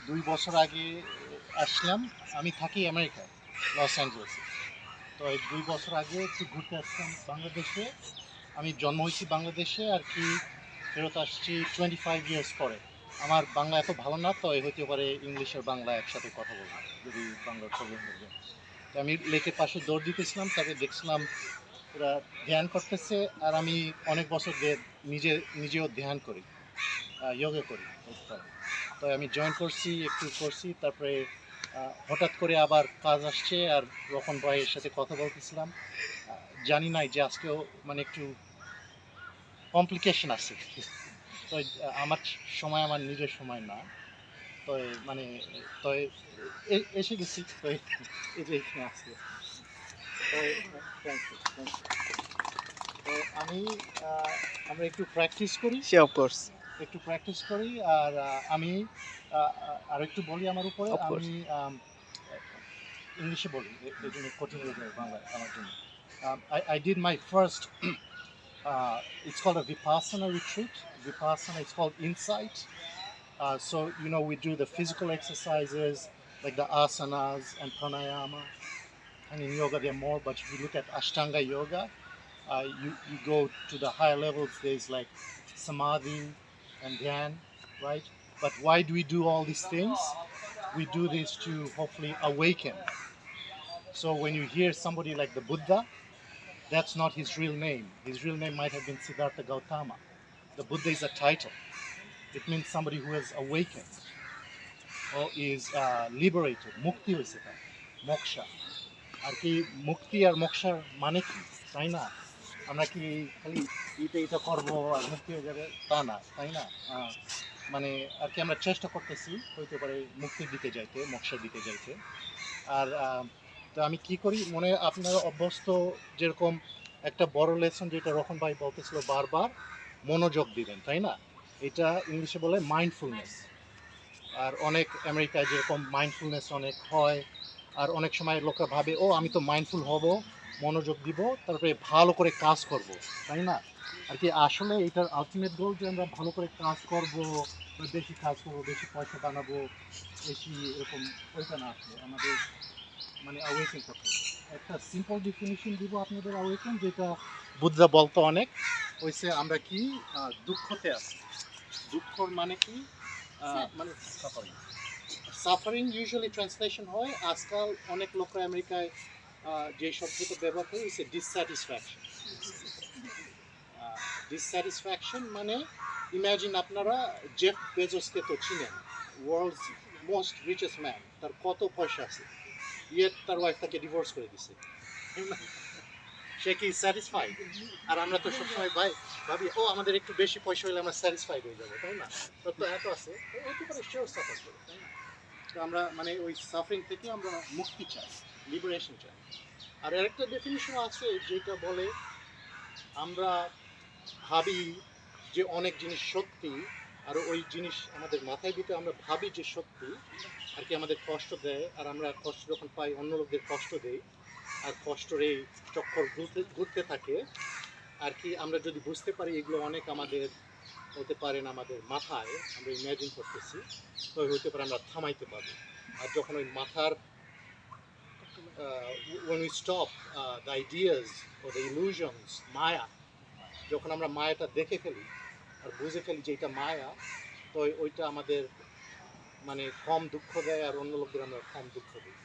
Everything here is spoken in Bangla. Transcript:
2 বছর আগে আসলাম। আমি থাকি আমেরিকায়, লস অ্যাঞ্জেলেসে। তো এই 2 বছর আগে একটু ঘুরতে আসলাম বাংলাদেশে। আমি জন্ম হয়েছি বাংলাদেশে আর কি, ফেরত আসছি 25 ইয়ার্স পরে। আমার বাংলা এত ভালো না, তো হইতে পারে ইংলিশ আর বাংলা একসাথে কথা বলবো যদি বাংলার প্রবলেম হয়ে যায়। তো আমি লেকের পাশে দৌড় দিতেছিলাম, তাকে দেখছিলাম ওরা ধ্যান করতেছে। আর আমি অনেক বছর নিজেও ধ্যান করি, যোগা করি বলতে পারেন। তো আমি জয়েন করছি, একটু করছি, তারপরে হঠাৎ করে আবার কাজ আসছে আর রখন ভাইয়ের সাথে কথা বলতেছিলাম। জানি নাই যে আজকেও মানে একটু কমপ্লিকেশন আছে। তো আমার সময় আমার নিজের সময় না, তো মানে তো এসে গেছি, তো এই যে এখানে আসছে। তো থ্যাংক ইউ, থ্যাংক ইউ। তো আমি আমরা একটু প্র্যাকটিস করি, Sure, of course. একটু প্র্যাকটিস করি। আর আমি আর একটু বলি আমার উপরে। Of আমি course. ইংলিশে বলি, এই জন্য কঠিন হয়ে যায় বাংলায় আমার জন্য। I did my first it's called a Vipassana retreat. Vipassana is called Insight. So we do the physical exercises like the asanas and pranayama, and in yoga there are more, but if you look at Ashtanga yoga, you go to the higher levels. There's like samadhi and dhyan, right? But why do we do all these things? We do this to hopefully awaken. So when you hear somebody like the Buddha, that's not his real name. His real name might have been Siddhartha Gautama. The Buddha is a title. It means somebody who has awakened or is liberated. Mukti hoise ta, moksha. আর কি মুক্তি আর মোক্ষার মানে কি, তাই না? আমরা কি খালি এটা করবো আর মুক্তি হয়ে যাবে তা না, তাই না? মানে আর কি আমরা চেষ্টা করতেছি হইতে পারে মুক্তির দিকে যাইতে, মোক্ষার দিকে যাইতে। আর তো আমি কি করি, মনে আপনারা অভ্যস্ত, যেরকম একটা বড় লেসন যেটা রখন ভাই বলতেছিল বারবার, মনোযোগ দিবেন, তাই না? এটা ইংলিশে বলে মাইন্ডফুলনেস। আর অনেক আমেরিকায় যেরকম মাইন্ডফুলনেস অনেক হয়, আর অনেক সময় লোকরা ভাবে ও আমি তো মাইন্ডফুল হব, মনোযোগ দিব, তারপরে ভালো করে কাজ করব, তাই না? আর কি আসলে এটার আলটিমেট গোল যে আমরা ভালো করে কাজ করব, বেশি কাজ করবো, বেশি পয়সা বানাবো, বেশি এরকম, ওইটা না। আসলে আমাদের মানে অ্যাওয়েকেন করতে হবে। একটা সিম্পল ডেফিনিশন দিব আপনাদের অ্যাওয়েকেন, যেটা বুদ্ধা বলতো অনেক, হয়েছে আমরা কি দুঃখতে আছি। দুঃখর মানে কি? মানে সাফারিং। সাফারিং ইউজুয়ালি ট্রান্সলেশন হয় আজকাল অনেক লোকরা আমেরিকায় যে শব্দটা ব্যবহার করে, হচ্ছে ডিসস্যাটিসফ্যাকশন। ডিসস্যাটিসফ্যাকশন মানে ইমাজিন আপনারা জেফ বেজোসকে তো চিনেন, ওয়ার্ল্ডস মোস্ট রিচেস্ট ম্যান, তার কত পয়সা আছে, ইয়ে তার ওয়াইফ তাকে ডিভোর্স করে দিছে। সে কি স্যাটিসফাইড? আর আমরা তো সবসময় ভাবি ও আমাদের একটু বেশি পয়সা হলে আমরা স্যাটিসফাইড হয়ে যাবো, তাই না? তো এত আছে, হতে পারে সেও সাফার করে, তাই না? তো আমরা মানে ওই সাফারিং থেকে আমরা মুক্তি চাই, লিবারেশন চাই। আর আরেকটা ডেফিনিশন আছে যেটা বলে আমরা ভাবি যে অনেক জিনিস সত্যি, আর ওই জিনিস আমাদের মাথায় ভিতরে আমরা ভাবি যে সত্যি, আর কি আমাদের কষ্ট দেয়, আর আমরা কষ্ট যখন পাই অন্য লোকদের কষ্ট দেই, আর কষ্টের এই চক্কর ঘুরতে থাকে। আর কি আমরা যদি বুঝতে পারি এগুলো অনেক আমাদের হতে পারেন আমাদের মাথায় আমরা ইমাজিন করতেছি, তো হতে পারে আমরা থামাইতে পারবো। আর যখন ওই মাথার when we stop the ideas or the illusions, মায়া, যখন আমরা মায়াটা দেখে ফেলি আর বুঝে ফেলি যে এটা মায়া, তো ওইটা আমাদের মানে কম দুঃখ দেয়, আর অন্য লোকদের আমরা কম দুঃখ দিই।